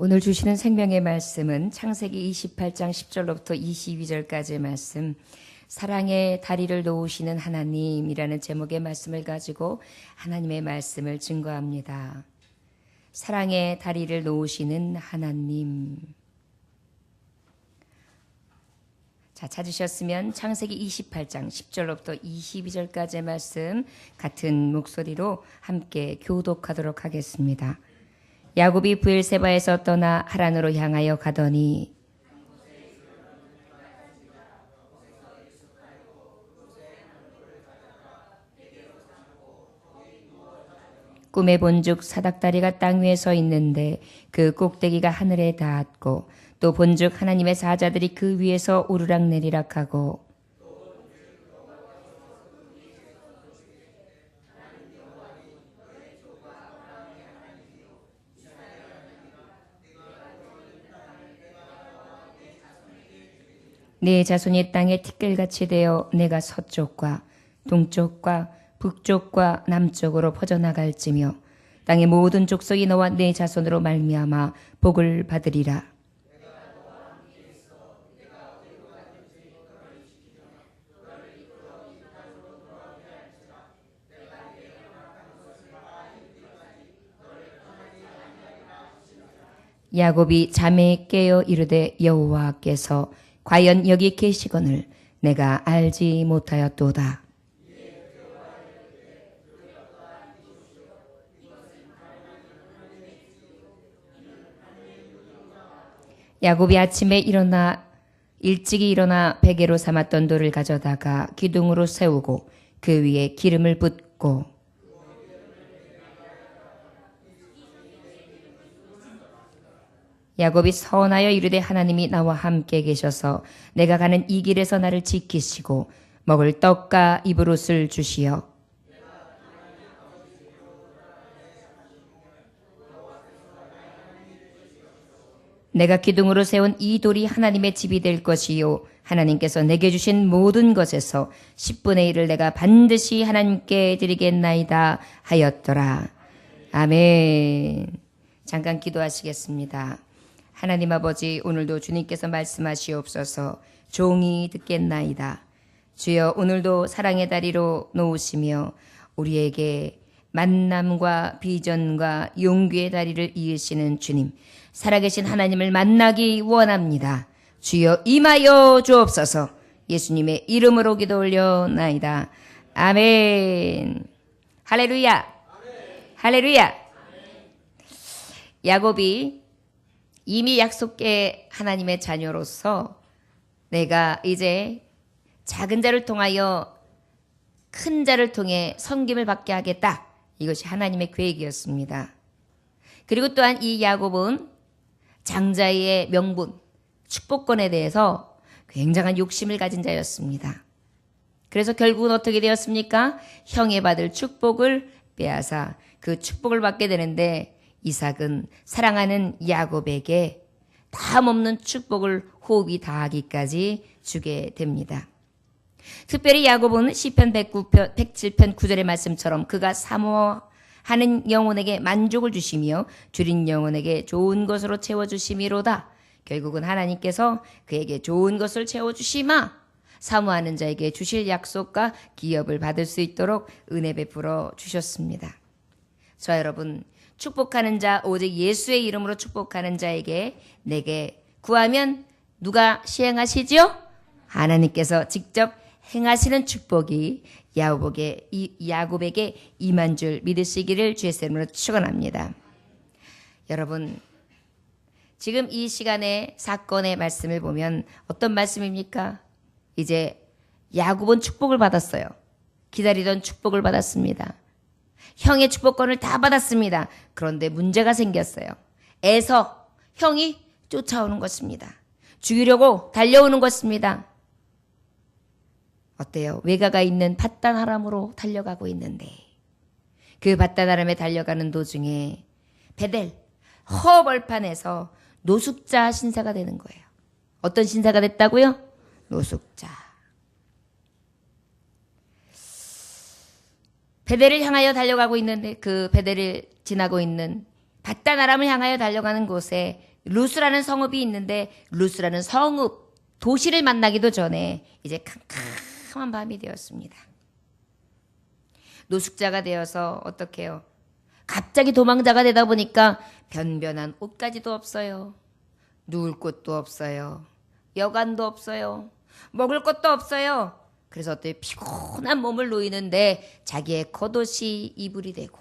오늘 주시는 생명의 말씀은 창세기 28장 10절로부터 22절까지의 말씀, 사랑의 다리를 놓으시는 하나님이라는 제목의 말씀을 가지고 하나님의 말씀을 증거합니다. 사랑의 다리를 놓으시는 하나님. 자, 찾으셨으면 창세기 28장 10절로부터 22절까지의 말씀 같은 목소리로 함께 교독하도록 하겠습니다. 야곱이 브엘세바에서 떠나 하란으로 향하여 가더니 꿈에 본즉 사닥다리가 땅 위에 서 있는데 그 꼭대기가 하늘에 닿았고 또 본즉 하나님의 사자들이 그 위에서 오르락내리락하고 네 자손이 땅에 티끌같이 되어 내가 서쪽과 동쪽과 북쪽과 남쪽으로 퍼져나갈지며 땅의 모든 족속이 너와 네 자손으로 말미암아 복을 받으리라. 야곱이 잠에 깨어 이르되 여호와께서 과연 여기 계시거늘 내가 알지 못하였도다. 야곱이 아침에 일찍이 일어나 베개로 삼았던 돌을 가져다가 기둥으로 세우고 그 위에 기름을 붓고 야곱이 서원하여 이르되 하나님이 나와 함께 계셔서 내가 가는 이 길에서 나를 지키시고 먹을 떡과 입을 옷을 주시어 내가 기둥으로 세운 이 돌이 하나님의 집이 될 것이요 하나님께서 내게 주신 모든 것에서 10분의 1을 내가 반드시 하나님께 드리겠나이다 하였더라. 아멘. 잠깐 기도하시겠습니다. 하나님 아버지, 오늘도 주님께서 말씀하시옵소서. 종이 듣겠나이다. 주여, 오늘도 사랑의 다리로 놓으시며 우리에게 만남과 비전과 용기의 다리를 이으시는 주님, 살아계신 하나님을 만나기 원합니다. 주여 임하여 주옵소서. 예수님의 이름으로 기도 올려나이다. 아멘. 할렐루야. 아멘. 할렐루야. 아멘. 야곱이 이미 약속의 하나님의 자녀로서 내가 이제 작은 자를 통하여 큰 자를 통해 섬김을 받게 하겠다. 이것이 하나님의 계획이었습니다. 그리고 또한 이 야곱은 장자의 명분, 축복권에 대해서 굉장한 욕심을 가진 자였습니다. 그래서 결국은 어떻게 되었습니까? 형에 받을 축복을 빼앗아 그 축복을 받게 되는데 이삭은 사랑하는 야곱에게 다함없는 축복을 호흡이 다하기까지 주게 됩니다. 특별히 야곱은 시편 107편 9절의 말씀처럼 그가 사모하는 영혼에게 만족을 주시며 줄인 영혼에게 좋은 것으로 채워주심이로다. 결국은 하나님께서 그에게 좋은 것을 채워주시마 사모하는 자에게 주실 약속과 기업을 받을 수 있도록 은혜 베풀어 주셨습니다. 저 여러분, 축복하는 자, 오직 예수의 이름으로 축복하는 자에게 내게 구하면 누가 시행하시죠? 하나님께서 직접 행하시는 축복이 야곱에게 임한 줄 믿으시기를 주의 이름으로 축원합니다. 여러분, 지금 이 시간에 사건의 말씀을 보면 어떤 말씀입니까? 이제 야곱은 축복을 받았어요. 기다리던 축복을 받았습니다. 형의 축복권을 다 받았습니다. 그런데 문제가 생겼어요. 에서 형이 쫓아오는 것입니다. 죽이려고 달려오는 것입니다. 어때요? 외가가 있는 밧단 아람으로 달려가고 있는데 그 밧단 아람에 달려가는 도중에 베델 허벌판에서 노숙자 신사가 되는 거예요. 어떤 신사가 됐다고요? 노숙자. 베델을 향하여 달려가고 있는데 그 베델을 지나고 있는 밧단 아람을 향하여 달려가는 곳에 루스라는 성읍이 있는데 루스라는 성읍, 도시를 만나기도 전에 이제 캄캄한 밤이 되었습니다. 노숙자가 되어서 어떻게 해요? 갑자기 도망자가 되다 보니까 변변한 옷가지도 없어요. 누울 곳도 없어요. 여관도 없어요. 먹을 것도 없어요. 그래서 어떻게 피곤한 몸을 놓이는데 자기의 겉옷이 이불이 되고,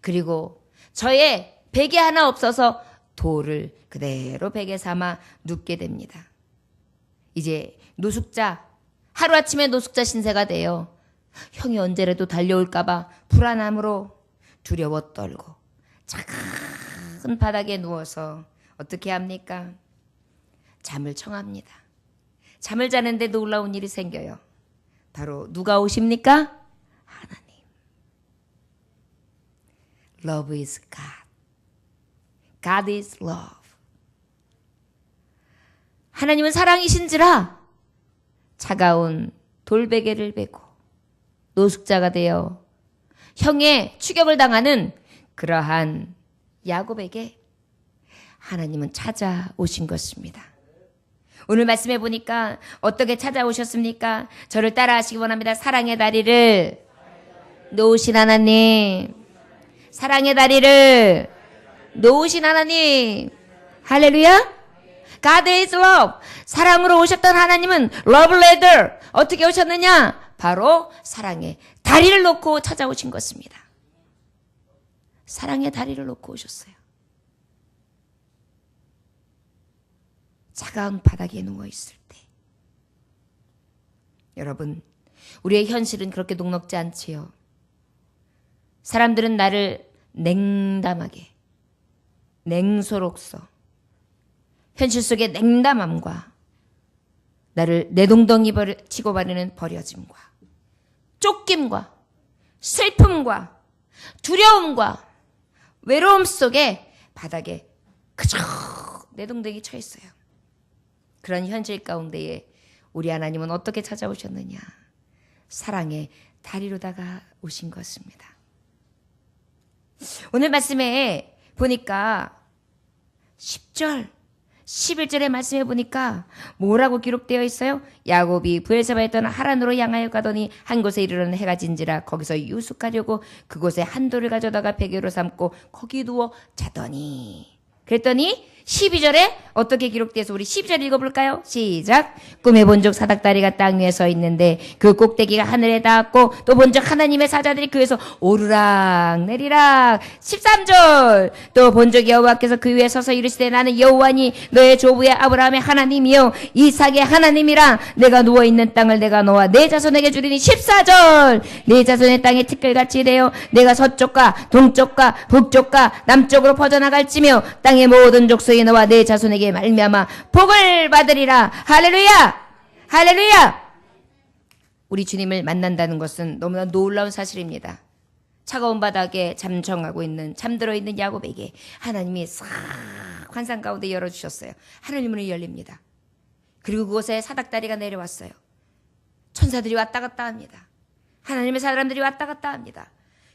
그리고 저의 베개 하나 없어서 돌을 그대로 베개 삼아 눕게 됩니다. 이제 노숙자, 하루아침에 노숙자 신세가 되어 형이 언제라도 달려올까봐 불안함으로 두려워 떨고 작은 바닥에 누워서 어떻게 합니까? 잠을 청합니다. 잠을 자는데 놀라운 일이 생겨요. 바로 누가 오십니까? 하나님. Love is God. God is love. 하나님은 사랑이신지라 차가운 돌베개를 베고 노숙자가 되어 형의 추격을 당하는 그러한 야곱에게 하나님은 찾아오신 것입니다. 오늘 말씀해 보니까 어떻게 찾아오셨습니까? 저를 따라하시기 원합니다. 사랑의 다리를 놓으신 하나님, 사랑의 다리를 놓으신 하나님, 할렐루야. God is love. 사랑으로 오셨던 하나님은 love ladder. 어떻게 오셨느냐? 바로 사랑의 다리를 놓고 찾아오신 것입니다. 사랑의 다리를 놓고 오셨어요. 차가운 바닥에 누워있을 때. 여러분, 우리의 현실은 그렇게 녹록지 않지요. 사람들은 나를 냉담하게, 냉소록서, 현실 속의 냉담함과 나를 내동덩이 치고 버리는 버려짐과 쫓김과 슬픔과 두려움과 외로움 속에 바닥에 그저 내동댕이 쳐 있어요. 그런 현실 가운데에 우리 하나님은 어떻게 찾아오셨느냐? 사랑의 다리로다가 오신 것입니다. 오늘 말씀에 보니까 10절, 11절의 말씀에 보니까 뭐라고 기록되어 있어요? 야곱이 브엘세바에 있던 하란으로 향하여 가더니 한 곳에 이르러는 해가 진지라 거기서 유숙하려고 그곳에 한 돌을 가져다가 베개로 삼고 거기 누워 자더니, 그랬더니 12절에 어떻게 기록돼서 우리 12절 읽어볼까요? 시작. 꿈에 본 적 사닥다리가 땅 위에 서 있는데 그 꼭대기가 하늘에 닿았고 또 본 적 하나님의 사자들이 그에서 오르락 내리락. 13절. 또 본 적 여호와께서 그 위에 서서 이르시되 나는 여호와니 너의 조부의 아브라함의 하나님이요 이삭의 하나님이라. 내가 누워있는 땅을 내가 너와 내 자손에게 주리니. 14절. 내 자손의 땅이 티끌같이 되어 내가 서쪽과 동쪽과 북쪽과 남쪽으로 퍼져나갈지며 땅의 모든 족속이 너와 내 자손에게 말미암아 복을 받으리라. 할렐루야! 할렐루야! 우리 주님을 만난다는 것은 너무나 놀라운 사실입니다. 차가운 바닥에 잠정하고 있는, 잠들어 있는 야곱에게 하나님이 싹 환상 가운데 열어주셨어요. 하늘 문이 열립니다. 그리고 그곳에 사닥다리가 내려왔어요. 천사들이 왔다 갔다 합니다. 하나님의 사람들이 왔다 갔다 합니다.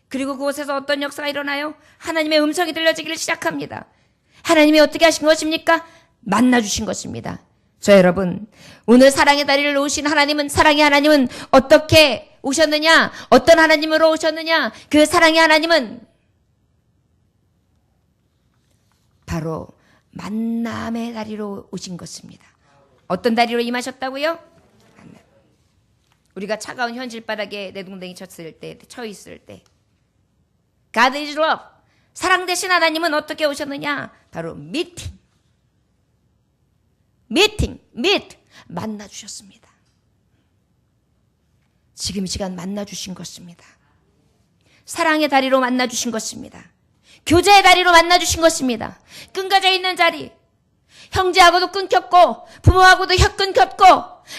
그리고 그곳에서 어떤 역사가 일어나요? 하나님의 음성이 들려지기를 시작합니다. 하나님이 어떻게 하신 것입니까? 만나주신 것입니다. 저 여러분, 오늘 사랑의 다리를 놓으신 하나님은, 사랑의 하나님은 어떻게 오셨느냐? 어떤 하나님으로 오셨느냐? 그 사랑의 하나님은 바로 만남의 다리로 오신 것입니다. 어떤 다리로 임하셨다고요? 우리가 차가운 현실 바닥에 내동댕이 쳤을 때, 쳐 있을 때, God is love. 사랑 대신 하나님은 어떻게 오셨느냐? 바로 meet. 만나주셨습니다. 지금 이 시간 만나주신 것입니다. 사랑의 다리로 만나주신 것입니다. 교제의 다리로 만나주신 것입니다. 끊겨져 있는 자리, 형제하고도 끊겼고 부모하고도 끊겼고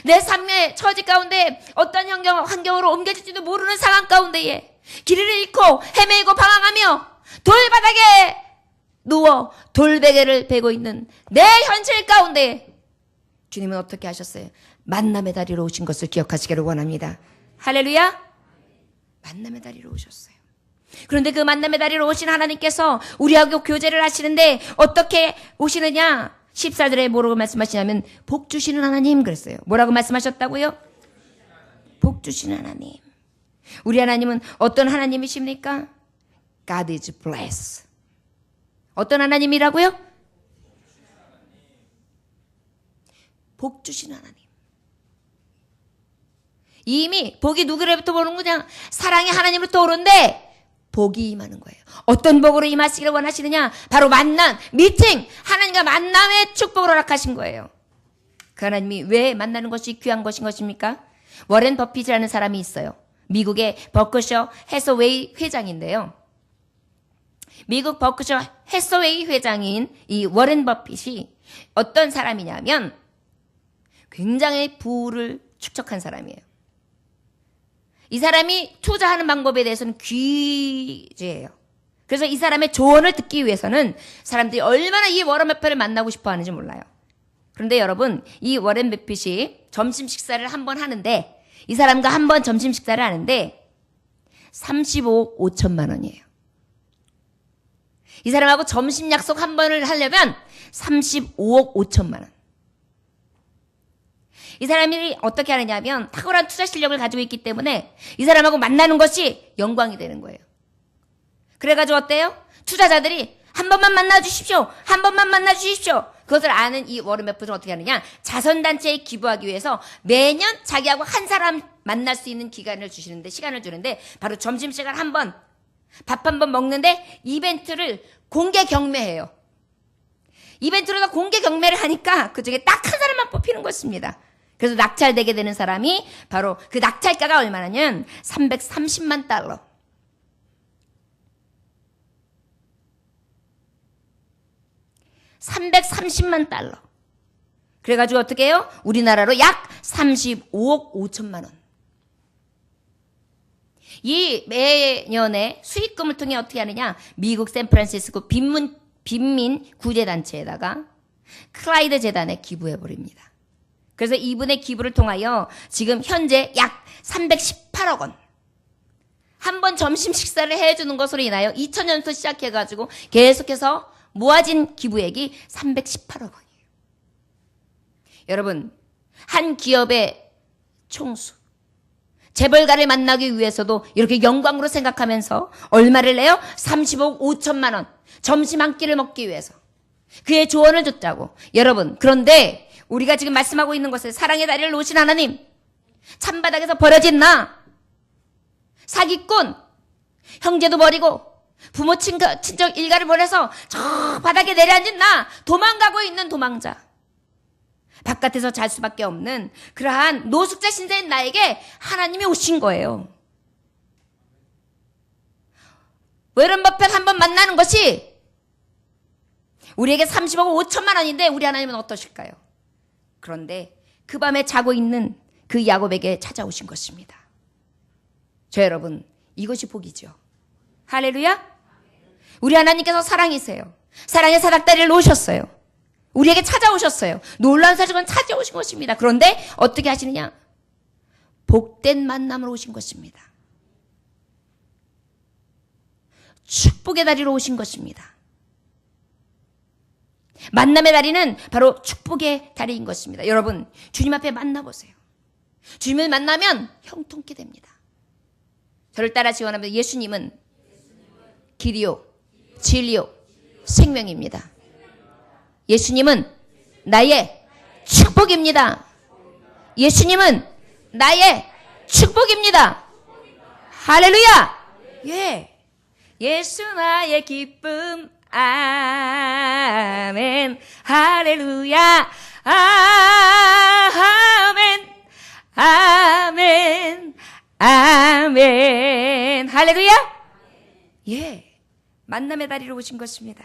내 삶의 처지 가운데 어떤 환경으로 옮겨질지도 모르는 상황 가운데에 길을 잃고 헤매이고 방황하며 돌바닥에 누워 돌베개를 베고 있는 내 현실 가운데 주님은 어떻게 하셨어요? 만남의 다리로 오신 것을 기억하시기를 원합니다. 할렐루야. 만남의 다리로 오셨어요. 그런데 그 만남의 다리로 오신 하나님께서 우리하고 교제를 하시는데 어떻게 오시느냐? 14절에 뭐라고 말씀하시냐면 복 주시는 하나님 그랬어요. 뭐라고 말씀하셨다고요? 복 주시는 하나님. 우리 하나님은 어떤 하나님이십니까? God is blessed. 어떤 하나님이라고요? 복 주시는 하나님. 이미 복이 누구로부터 오는 거냐? 사랑의 하나님으로부터 오는데 복이 임하는 거예요. 어떤 복으로 임하시기를 원하시느냐? 바로 만남, 미팅, 하나님과 만남의 축복을 허락하신 거예요. 그 하나님이 왜 만나는 것이 귀한 것인 것입니까? 워렌 버핏이라는 사람이 있어요. 미국의 버크셔 해서웨이 회장인데요. 미국 버크셔 해서웨이 회장인 이 워렌 버핏이 어떤 사람이냐면 굉장히 부를 축적한 사람이에요. 이 사람이 투자하는 방법에 대해서는 귀재예요. 그래서 이 사람의 조언을 듣기 위해서는 사람들이 얼마나 이 워렌 버핏을 만나고 싶어 하는지 몰라요. 그런데 여러분, 이 워렌 버핏이 점심 식사를 한 번 하는데, 이 사람과 한 번 점심 식사를 하는데 35억 5천만 원이에요. 이 사람하고 점심 약속 한 번을 하려면 35억 5천만 원. 이 사람이 어떻게 하느냐면 탁월한 투자 실력을 가지고 있기 때문에 이 사람하고 만나는 것이 영광이 되는 거예요. 그래가지고 어때요? 투자자들이 한 번만 만나 주십시오. 한 번만 만나 주십시오. 그것을 아는 이 워렌 버핏은 어떻게 하느냐? 자선단체에 기부하기 위해서 매년 자기하고 한 사람 만날 수 있는 시간을 주는데 바로 점심시간 한 번, 밥 한 번 먹는데 이벤트를 공개 경매해요. 이벤트로도 공개 경매를 하니까 그중에 딱 한 사람만 뽑히는 것입니다. 그래서 낙찰되게 되는 사람이 바로 그 낙찰가가 얼마냐면 330만 달러. $330만 달러. 그래가지고 어떻게 해요? 우리나라로 약 35억 5천만 원. 이 매년에 수익금을 통해 어떻게 하느냐? 미국 샌프란시스코 빈민 구제단체에다가 클라이드 재단에 기부해버립니다. 그래서 이분의 기부를 통하여 지금 현재 약 318억 원. 한 번 점심 식사를 해주는 것으로 인하여 2000년부터 시작해가지고 계속해서 모아진 기부액이 318억 원이에요. 여러분, 한 기업의 총수, 재벌가를 만나기 위해서도 이렇게 영광으로 생각하면서 얼마를 내요? 30억 5천만 원. 점심 한 끼를 먹기 위해서. 그의 조언을 듣자고. 여러분, 그런데 우리가 지금 말씀하고 있는 것은 사랑의 다리를 놓으신 하나님, 찬바닥에서 버려진 나, 사기꾼, 형제도 버리고 부모 친척 일가를 보내서 저 바닥에 내려앉은 나, 도망가고 있는 도망자, 바깥에서 잘 수밖에 없는 그러한 노숙자 신세인 나에게 하나님이 오신 거예요. 워렌 버핏 한번 만나는 것이 우리에게 30억 5천만 원인데 우리 하나님은 어떠실까요? 그런데 그 밤에 자고 있는 그 야곱에게 찾아오신 것입니다. 저 여러분, 이것이 복이죠. 할렐루야. 우리 하나님께서 사랑이세요. 사랑의 사닥다리를 놓으셨어요. 우리에게 찾아오셨어요. 놀라운 사실은 찾아오신 것입니다. 그런데 어떻게 하시느냐? 복된 만남으로 오신 것입니다. 축복의 다리로 오신 것입니다. 만남의 다리는 바로 축복의 다리인 것입니다. 여러분, 주님 앞에 만나보세요. 주님을 만나면 형통케 됩니다. 저를 따라 지원하면 예수님은 길이요, 진리요, 생명입니다. 예수님은 나의 축복입니다. 예수님은 나의 축복입니다. 할렐루야! 예. 예수 나의 기쁨. 아멘. 할렐루야. 아멘. 아멘. 아멘. 할렐루야. 예. 만남의 다리로 오신 것입니다.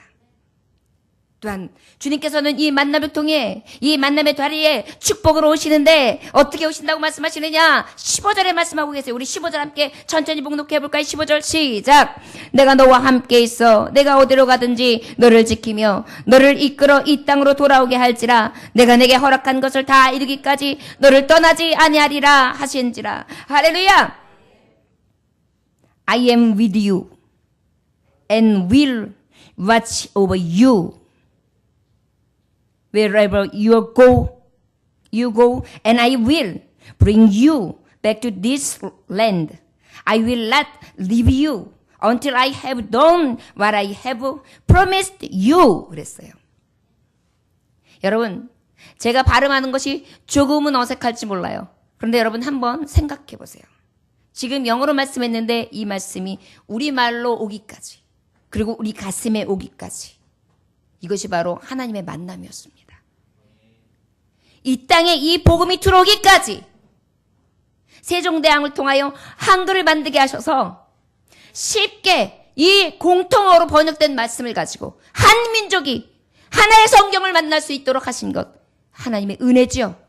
또한 주님께서는 이 만남을 통해 이 만남의 다리에 축복으로 오시는데 어떻게 오신다고 말씀하시느냐? 15절에 말씀하고 계세요. 우리 15절 함께 천천히 봉독해 볼까요? 15절 시작. 내가 너와 함께 있어 내가 어디로 가든지 너를 지키며 너를 이끌어 이 땅으로 돌아오게 할지라. 내가 내게 허락한 것을 다 이루기까지 너를 떠나지 아니하리라 하신지라. 할렐루야. I am with you. and will watch over you. Wherever you go, and I will bring you back to this land. I will not leave you until I have done what I have promised you. 그랬어요. 여러분, 제가 발음하는 것이 조금은 어색할지 몰라요. 그런데 여러분 한번 생각해 보세요. 지금 영어로 말씀했는데 이 말씀이 우리말로 오기까지, 그리고 우리 가슴에 오기까지, 이것이 바로 하나님의 만남이었습니다. 이 땅에 이 복음이 들어오기까지 세종대왕을 통하여 한글을 만들게 하셔서 쉽게 이 공통어로 번역된 말씀을 가지고 한 민족이 하나의 성경을 만날 수 있도록 하신 것, 하나님의 은혜지요.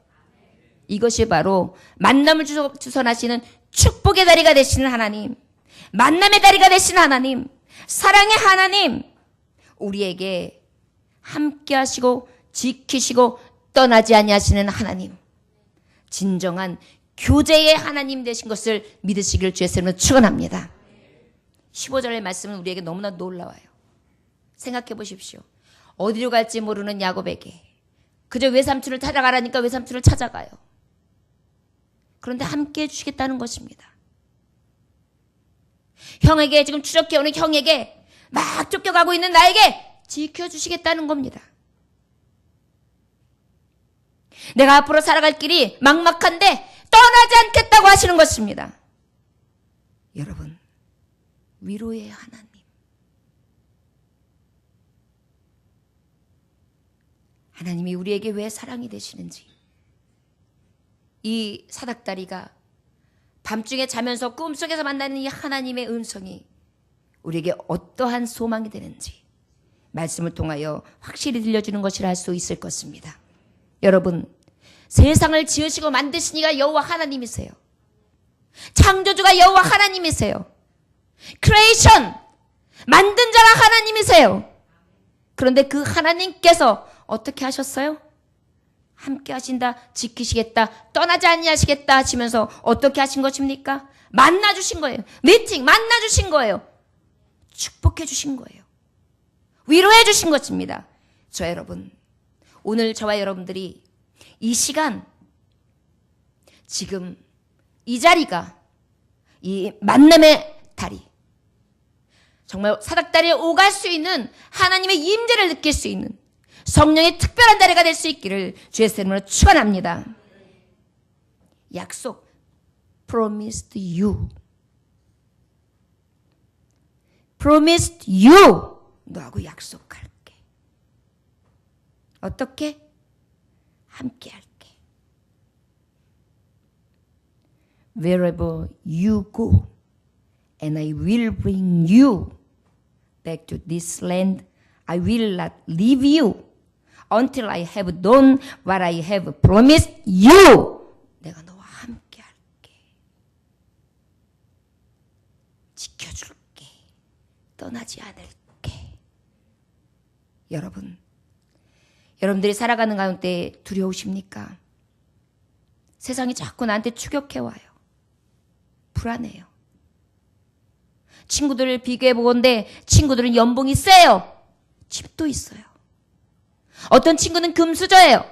이것이 바로 만남을 주선하시는 축복의 다리가 되시는 하나님, 만남의 다리가 되시는 하나님, 사랑의 하나님, 우리에게 함께 하시고 지키시고 떠나지 아니하시는 하나님, 진정한 교제의 하나님 되신 것을 믿으시길 주의 이름으로 축원합니다. 15절의 말씀은 우리에게 너무나 놀라워요. 생각해 보십시오. 어디로 갈지 모르는 야곱에게 그저 외삼촌을 찾아가라니까 외삼촌을 찾아가요. 그런데 함께 해주시겠다는 것입니다. 형에게, 지금 추적해오는 형에게, 막 쫓겨가고 있는 나에게 지켜주시겠다는 겁니다. 내가 앞으로 살아갈 길이 막막한데 떠나지 않겠다고 하시는 것입니다. 여러분, 위로의 하나님, 하나님이 우리에게 왜 사랑이 되시는지, 이 사닥다리가 밤중에 자면서 꿈속에서 만나는 이 하나님의 음성이 우리에게 어떠한 소망이 되는지 말씀을 통하여 확실히 들려주는 것이라 할 수 있을 것입니다. 여러분, 세상을 지으시고 만드신 이가 여호와 하나님이세요. 창조주가 여호와 하나님이세요. 크리에이션, 만든 자가 하나님이세요. 그런데 그 하나님께서 어떻게 하셨어요? 함께 하신다, 지키시겠다, 떠나지 아니하시겠다 하시면서 어떻게 하신 것입니까? 만나주신 거예요. 미팅, 만나주신 거예요. 축복해 주신 거예요. 위로해 주신 것입니다. 저 여러분, 오늘 저와 여러분들이 이 시간, 지금 이 자리가 이 만남의 다리, 정말 사닥다리에 오갈 수 있는 하나님의 임재를 느낄 수 있는 성령의 특별한 다리가 될 수 있기를 주의 이름으로 축원합니다. 약속, promised you, promised you, 너하고 약속할게. 어떻게? 함께 할게. Wherever you go, and I will bring you back to this land. I will not leave you until I have done what I have promised you. 내가 너와 함께 할게. 지켜줄게. 떠나지 않을게. 여러분, 여러분들이 살아가는 가운데 두려우십니까? 세상이 자꾸 나한테 추격해와요. 불안해요. 친구들을 비교해보건대 친구들은 연봉이 세요. 집도 있어요. 어떤 친구는 금수저예요.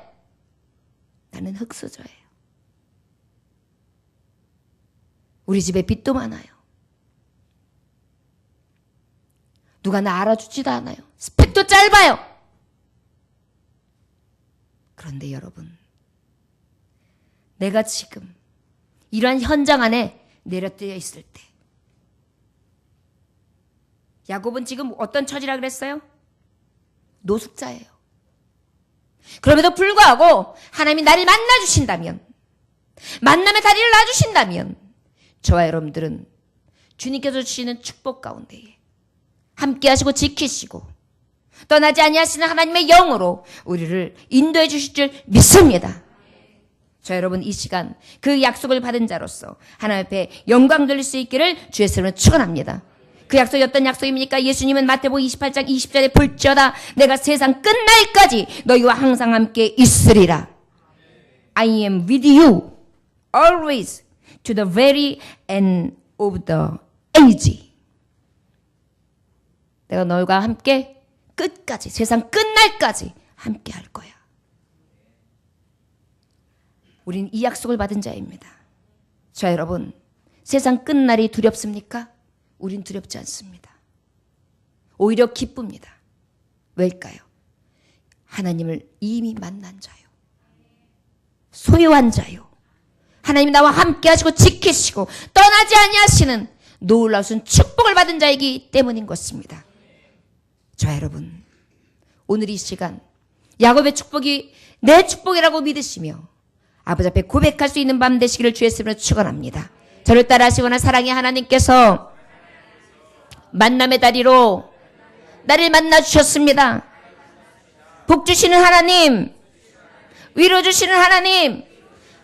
나는 흙수저예요. 우리 집에 빚도 많아요. 누가 나 알아주지도 않아요. 스펙도 짧아요. 그런데 여러분, 내가 지금 이러한 현장 안에 내려뜨려 있을 때, 야곱은 지금 어떤 처지라 그랬어요? 노숙자예요. 그럼에도 불구하고 하나님이 나를 만나주신다면, 만남의 다리를 놔주신다면, 저와 여러분들은 주님께서 주시는 축복 가운데에 함께 하시고 지키시고 떠나지 아니하시는 하나님의 영으로 우리를 인도해 주실 줄 믿습니다. 저 여러분, 이 시간 그 약속을 받은 자로서 하나님 앞에 영광 돌릴 수 있기를 주의 이름으로 축원합니다. 그 약속이 어떤 약속입니까? 예수님은 마태복음 28장 20절에 볼지어다 내가 세상 끝날까지 너희와 항상 함께 있으리라. I am with you always to the very end of the age. 내가 너희와 함께 끝까지, 세상 끝날까지 함께 할 거야. 우린 이 약속을 받은 자입니다. 자, 여러분, 세상 끝날이 두렵습니까? 우린 두렵지 않습니다. 오히려 기쁩니다. 왜일까요? 하나님을 이미 만난 자요. 소유한 자요. 하나님 나와 함께 하시고 지키시고 떠나지 아니하시는 놀라운 축복을 받은 자이기 때문인 것입니다. 자, 여러분, 오늘 이 시간 야곱의 축복이 내 축복이라고 믿으시며 아버지 앞에 고백할 수 있는 밤 되시기를 주의 이름으로 축원합니다. 저를 따라하시거나 사랑의 하나님께서 만남의 다리로 나를 만나 주셨습니다. 복 주시는 하나님, 위로 주시는 하나님,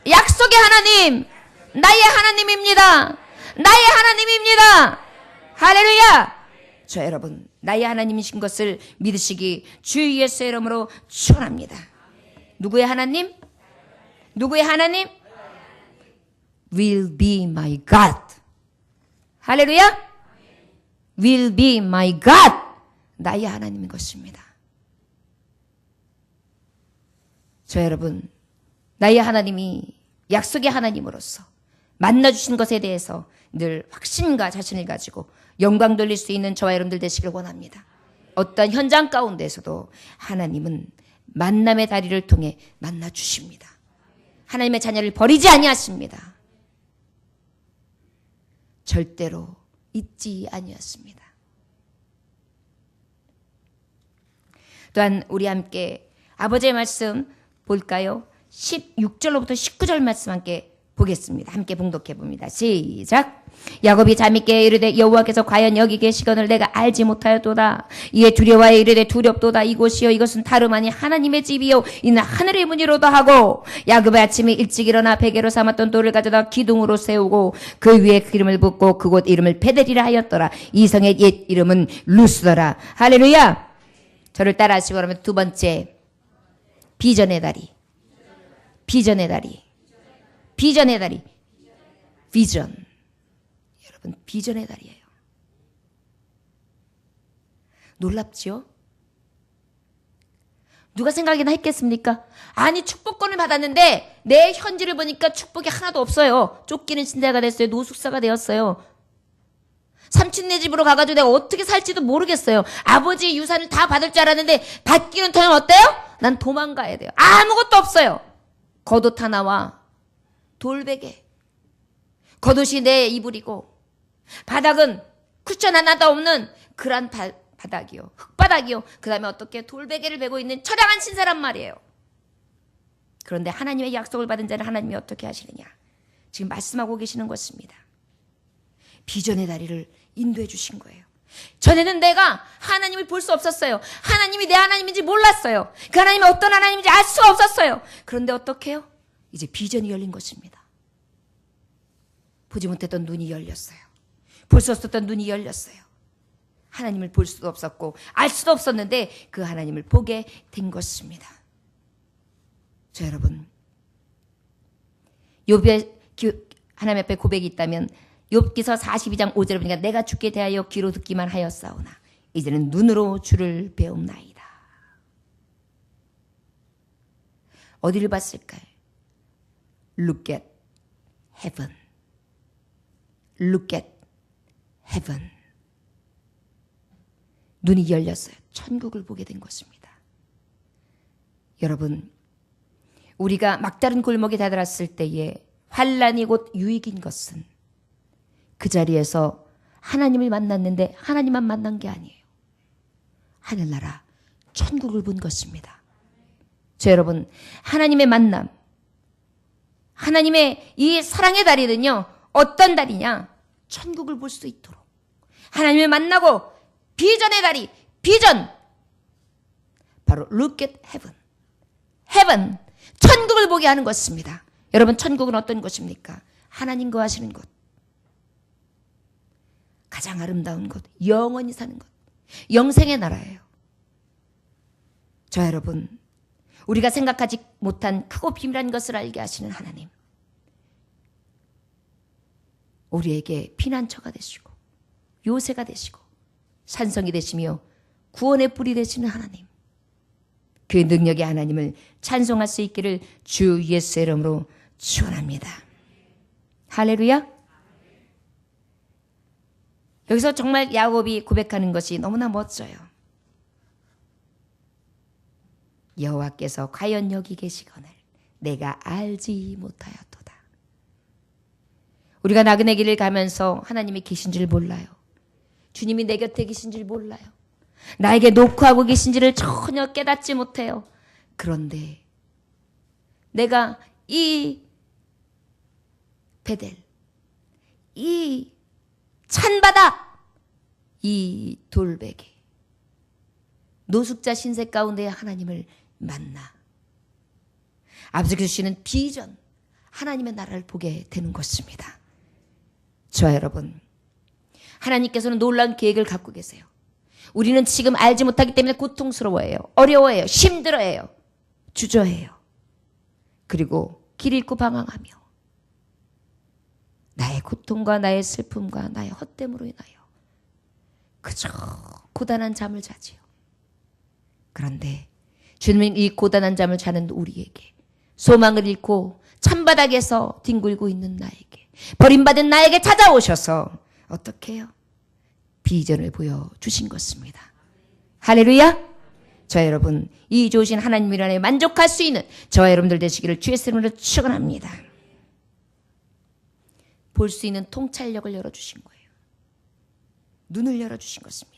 약속의 하나님, 나의 하나님입니다. 나의 하나님입니다. 할렐루야. 저 여러분, 나의 하나님이신 것을 믿으시기 주 예수의 이름으로 축원합니다. 누구의 하나님? 누구의 하나님? Will be my God. 할렐루야. Will be my God. 나의 하나님인 것입니다. 저 여러분, 나의 하나님이 약속의 하나님으로서 만나주신 것에 대해서 늘 확신과 자신을 가지고 영광 돌릴 수 있는 저와 여러분들 되시길 원합니다. 어떤 현장 가운데서도 하나님은 만남의 다리를 통해 만나주십니다. 하나님의 자녀를 버리지 아니하십니다. 절대로 잊지 아니하십니다. 또한 우리 함께 아버지의 말씀 볼까요? 16절로부터 19절 말씀 함께 보겠습니다. 함께 봉독해 봅니다. 시작. 야곱이 잠있게 이르되 여호와께서 과연 여기 계시거늘 내가 알지 못하였도다. 이에 두려워하여 이르되 두렵도다. 이곳이요 이것은 다름 아니 하나님의 집이요 이는 하늘의 문이로다 하고 야곱이 아침에 일찍 일어나 베개로 삼았던 돌을 가져다 기둥으로 세우고 그 위에 기름을 붓고 그곳 이름을 베델이라 하였더라. 이 성의 옛 이름은 루스더라. 할렐루야. 저를 따라하시고 그러면 두 번째, 비전의 다리. 비전의 다리. 비전의 다리. 비전. 여러분, 비전의 다리예요. 놀랍지요? 누가 생각이나 했겠습니까? 아니, 축복권을 받았는데 내 현지를 보니까 축복이 하나도 없어요. 쫓기는 신세가 됐어요. 노숙사가 되었어요. 삼촌네 집으로 가가지고 내가 어떻게 살지도 모르겠어요. 아버지의 유산을 다 받을 줄 알았는데 받기는 저는 어때요? 난 도망가야 돼요. 아무것도 없어요. 겉옷 하나와 돌베개. 겉옷이 내 이불이고 바닥은 쿠션 하나도 없는 그란 바닥이요. 흙바닥이요. 그 다음에 어떻게 돌베개를 베고 있는 처량한 신세란 말이에요. 그런데 하나님의 약속을 받은 자는 하나님이 어떻게 하시느냐. 지금 말씀하고 계시는 것입니다. 비전의 다리를 인도해 주신 거예요. 전에는 내가 하나님을 볼 수 없었어요. 하나님이 내 하나님인지 몰랐어요. 그 하나님이 어떤 하나님인지 알 수가 없었어요. 그런데 어떻게 해요? 이제 비전이 열린 것입니다. 보지 못했던 눈이 열렸어요. 볼 수 없었던 눈이 열렸어요. 하나님을 볼 수도 없었고 알 수도 없었는데 그 하나님을 보게 된 것입니다. 자, 여러분, 욥의 하나님 앞에 고백이 있다면 욥기서 42장 5절에 보니까 내가 주께 대하여 귀로 듣기만 하였사오나 이제는 눈으로 주를 배움나이다. 어디를 봤을까요? Look at heaven. Look at heaven. 눈이 열렸어요. 천국을 보게 된 것입니다. 여러분, 우리가 막다른 골목에 다다랐을 때에 환란이 곧 유익인 것은 그 자리에서 하나님을 만났는데 하나님만 만난 게 아니에요. 하늘나라 천국을 본 것입니다. 저 여러분, 하나님의 만남, 하나님의 이 사랑의 다리는요, 어떤 다리냐? 천국을 볼 수 있도록 하나님을 만나고 비전의 다리, 비전, 바로 look at heaven. heaven, 천국을 보게 하는 것입니다. 여러분, 천국은 어떤 곳입니까? 하나님과 하시는 곳, 가장 아름다운 곳, 영원히 사는 곳, 영생의 나라예요. 저 여러분, 우리가 생각하지 못한 크고 비밀한 것을 알게 하시는 하나님, 우리에게 피난처가 되시고 요새가 되시고 산성이 되시며 구원의 뿌리 되시는 하나님, 그 능력의 하나님을 찬송할 수 있기를 주 예수의 이름으로 축원합니다. 할렐루야. 여기서 정말 야곱이 고백하는 것이 너무나 멋져요. 여호와께서 과연 여기 계시거늘 내가 알지 못하였도다. 우리가 나그네 길을 가면서 하나님이 계신 줄 몰라요. 주님이 내 곁에 계신 줄 몰라요. 나에게 노크하고 계신지를 전혀 깨닫지 못해요. 그런데 내가 이 베델, 이 찬바다, 이 돌베개, 노숙자 신세 가운데 하나님을 만나 아버지께서 주시는 비전, 하나님의 나라를 보게 되는 것입니다. 저와 여러분, 하나님께서는 놀라운 계획을 갖고 계세요. 우리는 지금 알지 못하기 때문에 고통스러워해요. 어려워해요. 힘들어해요. 주저해요. 그리고 길 잃고 방황하며 나의 고통과 나의 슬픔과 나의 헛됨으로 인하여 그저 고단한 잠을 자지요. 그런데 주님은 이 고단한 잠을 자는 우리에게, 소망을 잃고 찬바닥에서 뒹굴고 있는 나에게, 버림받은 나에게 찾아오셔서 어떻게 해요? 비전을 보여주신 것입니다. 할렐루야. 저 여러분, 이 좋으신 하나님 일 안에 만족할 수 있는 저와 여러분들 되시기를 주의 이름으로 축원합니다. 볼 수 있는 통찰력을 열어주신 거예요. 눈을 열어주신 것입니다.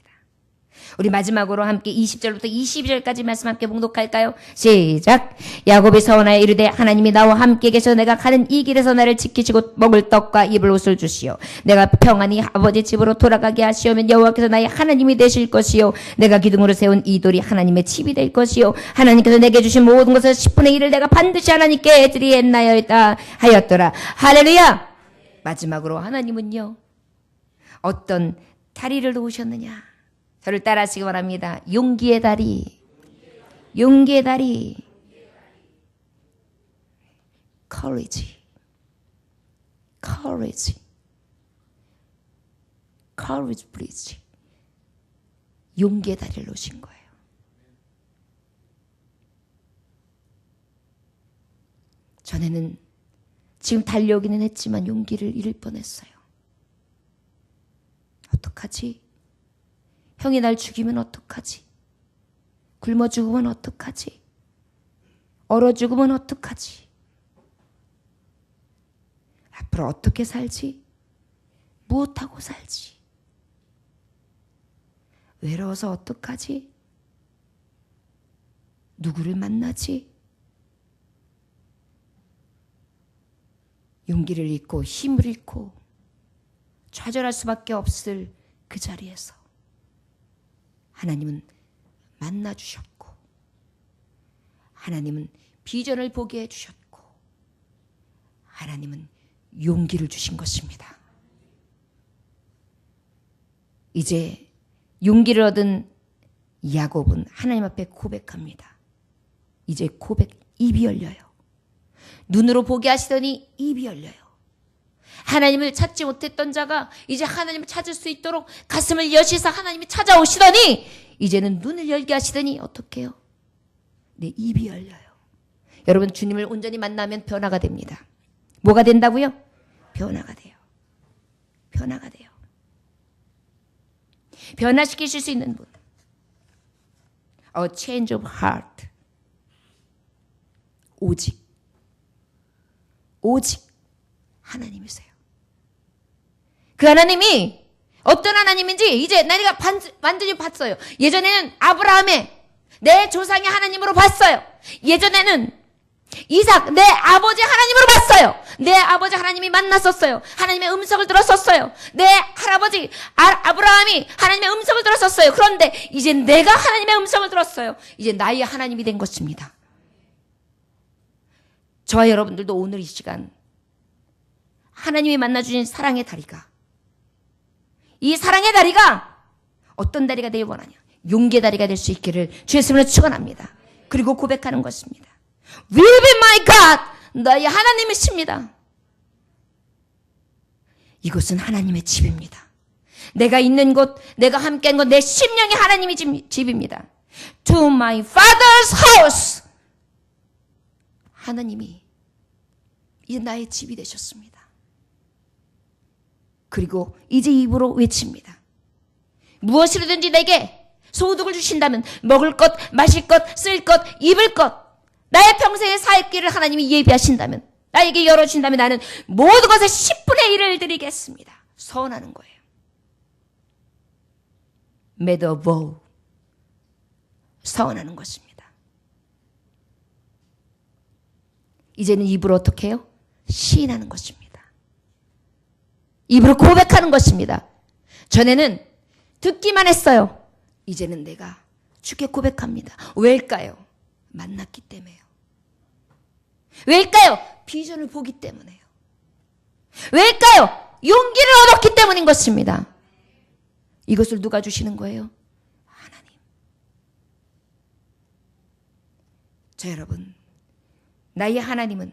우리 마지막으로 함께 20절부터 22절까지 말씀 함께 봉독할까요? 시작. 야곱이 서원하여 이르되 하나님이 나와 함께 계셔 내가 가는 이 길에서 나를 지키시고 먹을 떡과 입을 옷을 주시오. 내가 평안히 아버지 집으로 돌아가게 하시오면 여호와께서 나의 하나님이 되실 것이요 내가 기둥으로 세운 이 돌이 하나님의 집이 될 것이요 하나님께서 내게 주신 모든 것을 10분의 1을 내가 반드시 하나님께 드리겠나이다 하였더라. 할렐루야. 마지막으로 하나님은요, 어떤 다리를 놓으셨느냐? 저를 따라 하시기 바랍니다. 용기의 다리. 용기의 다리. courage. courage. courage bridge. 용기의 다리를 놓으신 거예요. 전에는 지금 달려오기는 했지만 용기를 잃을 뻔했어요. 어떡하지? 형이 날 죽이면 어떡하지? 굶어 죽으면 어떡하지? 얼어 죽으면 어떡하지? 앞으로 어떻게 살지? 무엇하고 살지? 외로워서 어떡하지? 누구를 만나지? 용기를 잃고 힘을 잃고 좌절할 수밖에 없을 그 자리에서 하나님은 만나주셨고, 하나님은 비전을 보게 해주셨고, 하나님은 용기를 주신 것입니다. 이제 용기를 얻은 야곱은 하나님 앞에 고백합니다. 이제 고백 입이 열려요. 눈으로 보게 하시더니 입이 열려요. 하나님을 찾지 못했던 자가 이제 하나님을 찾을 수 있도록 가슴을 여시사 하나님이 찾아오시더니 이제는 눈을 열게 하시더니 어떻게 해요? 내 입이 열려요. 여러분, 주님을 온전히 만나면 변화가 됩니다. 뭐가 된다고요? 변화가 돼요. 변화가 돼요. 변화시키실 수 있는 분. A change of heart. 오직 하나님이세요. 그 하나님이 어떤 하나님인지 이제 내가 완전히 봤어요. 예전에는 아브라함의 내 조상의 하나님으로 봤어요. 예전에는 이삭 내 아버지 하나님으로 봤어요. 내 아버지 하나님이 만났었어요. 하나님의 음성을 들었었어요. 내 할아버지 아브라함이 하나님의 음성을 들었었어요. 그런데 이제 내가 하나님의 음성을 들었어요. 이제 나의 하나님이 된 것입니다. 저와 여러분들도 오늘 이 시간 하나님이 만나주신 사랑의 다리가, 이 사랑의 다리가 어떤 다리가 되길 원하냐? 용기의 다리가 될 수 있기를 주의 이름으로 축원합니다. 그리고 고백하는 것입니다. Will be my God. 너희 하나님이십니다. 이곳은 하나님의 집입니다. 내가 있는 곳, 내가 함께한 곳, 내 심령이 하나님의 집입니다. To my father's house. 하나님이 이제 나의 집이 되셨습니다. 그리고 이제 입으로 외칩니다. 무엇이든지 내게 소득을 주신다면 먹을 것, 마실 것, 쓸 것, 입을 것, 나의 평생의 살 길을 하나님이 예비하신다면, 나에게 열어주신다면 나는 모든 것에 10분의 1을 드리겠습니다. 서원하는 거예요. Made a vow. 서원하는 것입니다. 이제는 입으로 어떻게 해요? 시인하는 것입니다. 입으로 고백하는 것입니다. 전에는 듣기만 했어요. 이제는 내가 주께 고백합니다. 왜일까요? 만났기 때문에요. 왜일까요? 비전을 보기 때문에요. 왜일까요? 용기를 얻었기 때문인 것입니다. 이것을 누가 주시는 거예요? 하나님. 자, 여러분, 나의 하나님은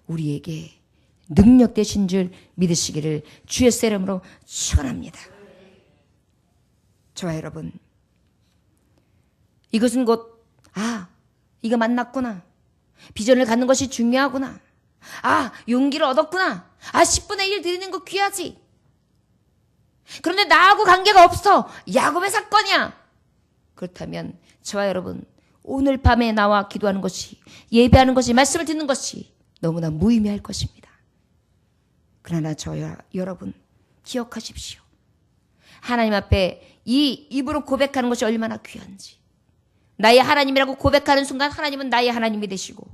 우리에게 능력 되신 줄 믿으시기를 주의 이름으로 축원합니다. 저와 여러분, 이것은 곧 이거 만났구나. 비전을 갖는 것이 중요하구나. 용기를 얻었구나. 10분의 1 드리는 거 귀하지. 그런데 나하고 관계가 없어. 야곱의 사건이야. 그렇다면 저와 여러분, 오늘 밤에 나와 기도하는 것이, 예배하는 것이, 말씀을 듣는 것이 너무나 무의미할 것입니다. 그러나 저와 여러분 기억하십시오. 하나님 앞에 이 입으로 고백하는 것이 얼마나 귀한지. 나의 하나님이라고 고백하는 순간 하나님은 나의 하나님이 되시고,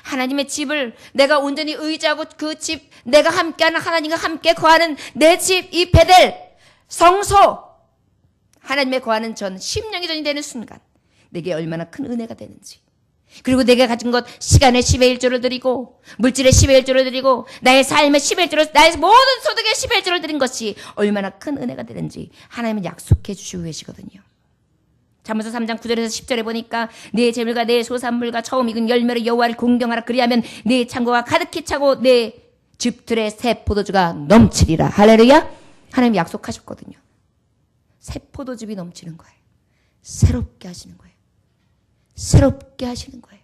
하나님의 집을 내가 온전히 의지하고 그 집, 내가 함께하는 하나님과 함께 거하는 내 집, 이 베델 성소, 하나님의 거하는 전 심령이 전이 되는 순간 내게 얼마나 큰 은혜가 되는지, 그리고 내가 가진 것, 시간의 10의 1조를 드리고, 물질의 10의 1조를 드리고, 나의 삶의 10의 1조를, 나의 모든 소득의 10의 1조를 드린 것이 얼마나 큰 은혜가 되는지 하나님은 약속해 주시고 계시거든요. 잠언서 3장 9절에서 10절에 보니까 내 재물과 내 소산물과 처음 익은 열매로 여호와를 공경하라. 그리하면 내 창고가 가득히 차고 내 즙들의 새 포도주가 넘치리라. 할렐루야. 하나님 약속하셨거든요. 새 포도즙이 넘치는 거예요. 새롭게 하시는 거예요. 새롭게 하시는 거예요.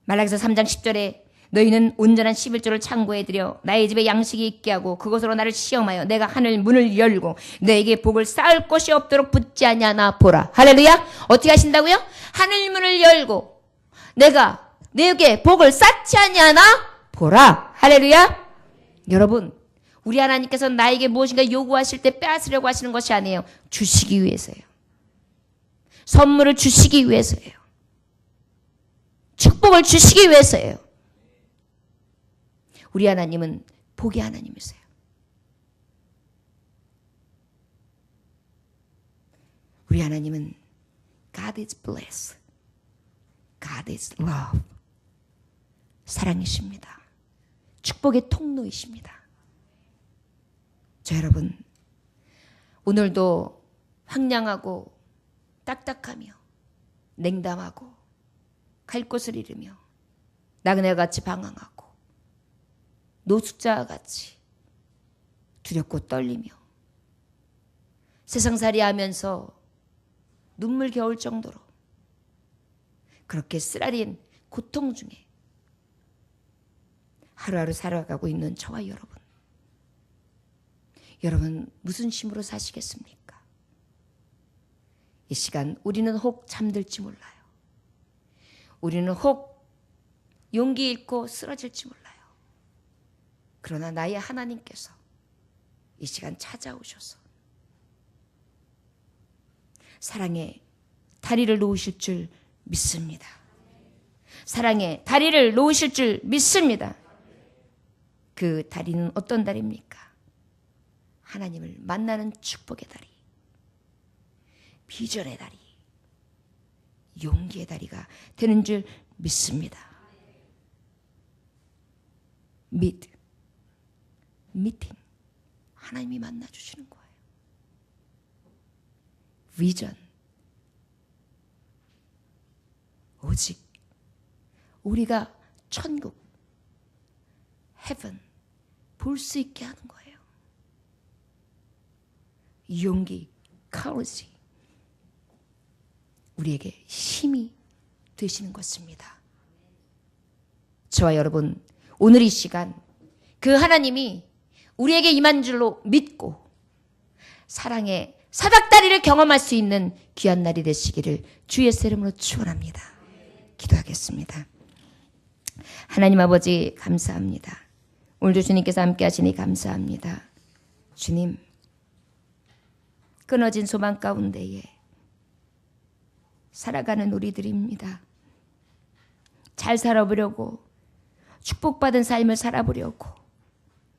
말라기서 3장 10절에 너희는 온전한 11조를 창고에 들여 나의 집에 양식이 있게 하고 그것으로 나를 시험하여 내가 하늘 문을 열고 너에게 복을 쌓을 곳이 없도록 붙지 아니하나 보라. 할렐루야. 어떻게 하신다고요? 하늘 문을 열고 내가 너에게 복을 쌓지 아니하나 보라. 할렐루야. 여러분, 우리 하나님께서 나에게 무엇인가 요구하실 때 빼앗으려고 하시는 것이 아니에요. 주시기 위해서예요. 선물을 주시기 위해서예요. 축복을 주시기 위해서예요. 우리 하나님은 복의 하나님이세요. 우리 하나님은 God is bliss. God is love. 사랑이십니다. 축복의 통로이십니다. 자, 여러분, 오늘도 황량하고 딱딱하며 냉담하고 갈 곳을 잃으며 나그네와 같이 방황하고 노숙자와 같이 두렵고 떨리며 세상살이 하면서 눈물 겨울 정도로 그렇게 쓰라린 고통 중에 하루하루 살아가고 있는 저와 여러분 무슨 힘으로 사시겠습니까? 이 시간 우리는 혹 잠들지 몰라요. 우리는 혹 용기 잃고 쓰러질지 몰라요. 그러나 나의 하나님께서 이 시간 찾아오셔서 사랑의 다리를 놓으실 줄 믿습니다. 사랑의 다리를 놓으실 줄 믿습니다. 그 다리는 어떤 다리입니까? 하나님을 만나는 축복의 다리, 비전의 다리, 용기의 다리가 되는 줄 믿습니다. 미팅, 하나님이 만나주시는 거예요. 비전, 오직 우리가 천국, heaven 볼 수 있게 하는 거예요. 용기, courage, 우리에게 힘이 되시는 것입니다. 저와 여러분, 오늘 이 시간 그 하나님이 우리에게 임한 줄로 믿고 사랑의 사닥다리를 경험할 수 있는 귀한 날이 되시기를 주 예수 이름으로 축원합니다. 기도하겠습니다. 하나님 아버지 감사합니다. 오늘도 주님께서 함께 하시니 감사합니다. 주님, 끊어진 소망 가운데에 살아가는 우리들입니다. 잘 살아보려고, 축복받은 삶을 살아보려고,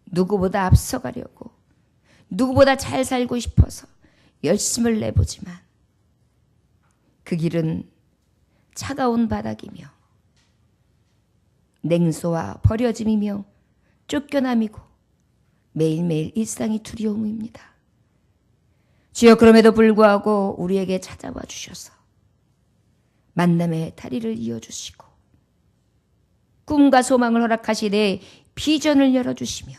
누구보다 앞서가려고, 누구보다 잘 살고 싶어서 열심을 내보지만 그 길은 차가운 바닥이며 냉소와 버려짐이며 쫓겨남이고 매일매일 일상이 두려움입니다. 주여, 그럼에도 불구하고 우리에게 찾아와 주셔서 만남의 다리를 이어주시고 꿈과 소망을 허락하시되 비전을 열어주시며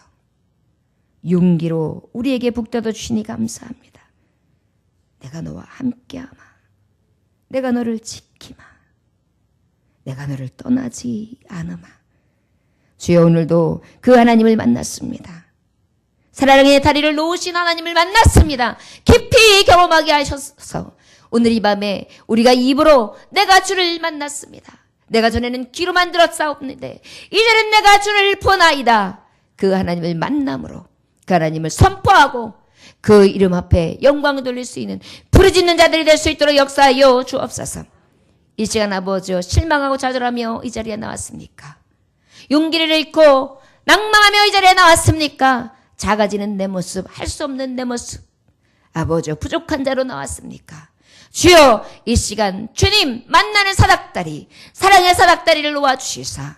용기로 우리에게 북돋아 주시니 감사합니다. 내가 너와 함께하마, 내가 너를 지키마, 내가 너를 떠나지 않으마. 주여, 오늘도 그 하나님을 만났습니다. 사랑의 다리를 놓으신 하나님을 만났습니다. 깊이 경험하게 하셔서 오늘 이 밤에 우리가 입으로 내가 주를 만났습니다. 내가 전에는 귀로만 들었사옵는데 이제는 내가 주를 보나이다. 그 하나님을 만남으로 그 하나님을 선포하고 그 이름 앞에 영광을 돌릴 수 있는 부르짖는 자들이 될 수 있도록 역사하여 주옵소서. 이 시간 아버지여, 실망하고 좌절하며 이 자리에 나왔습니까? 용기를 잃고 낭망하며 이 자리에 나왔습니까? 작아지는 내 모습, 할 수 없는 내 모습, 아버지여, 부족한 자로 나왔습니까? 주여, 이 시간 주님 만나는 사닥다리, 사랑의 사닥다리를 놓아주시사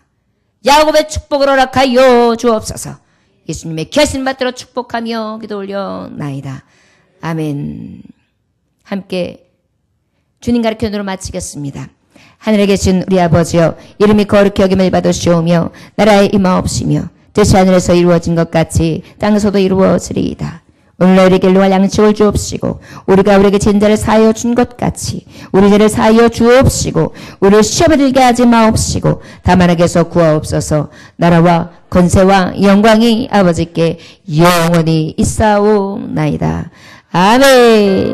야곱의 축복을 허락하여 주옵소서. 예수님의 귀하신 받들어 축복하며 기도 올려나이다. 아멘. 함께 주님 가르침으로 마치겠습니다. 하늘에 계신 우리 아버지여, 이름이 거룩히 여김을 받으시오며 나라의 임하옵시며 뜻이 하늘에서 이루어진 것 같이 땅에서도 이루어지리이다. 오늘 우리에게 일용할 양식을 주옵시고 우리가 우리에게 진 자를 사하여 준 것 같이 우리 죄를 사하여 주옵시고 우리를 시험에 들게 하지 마옵시고 다만 악에서 구하옵소서. 나라와 권세와 영광이 아버지께 영원히 있사오나이다. 아멘.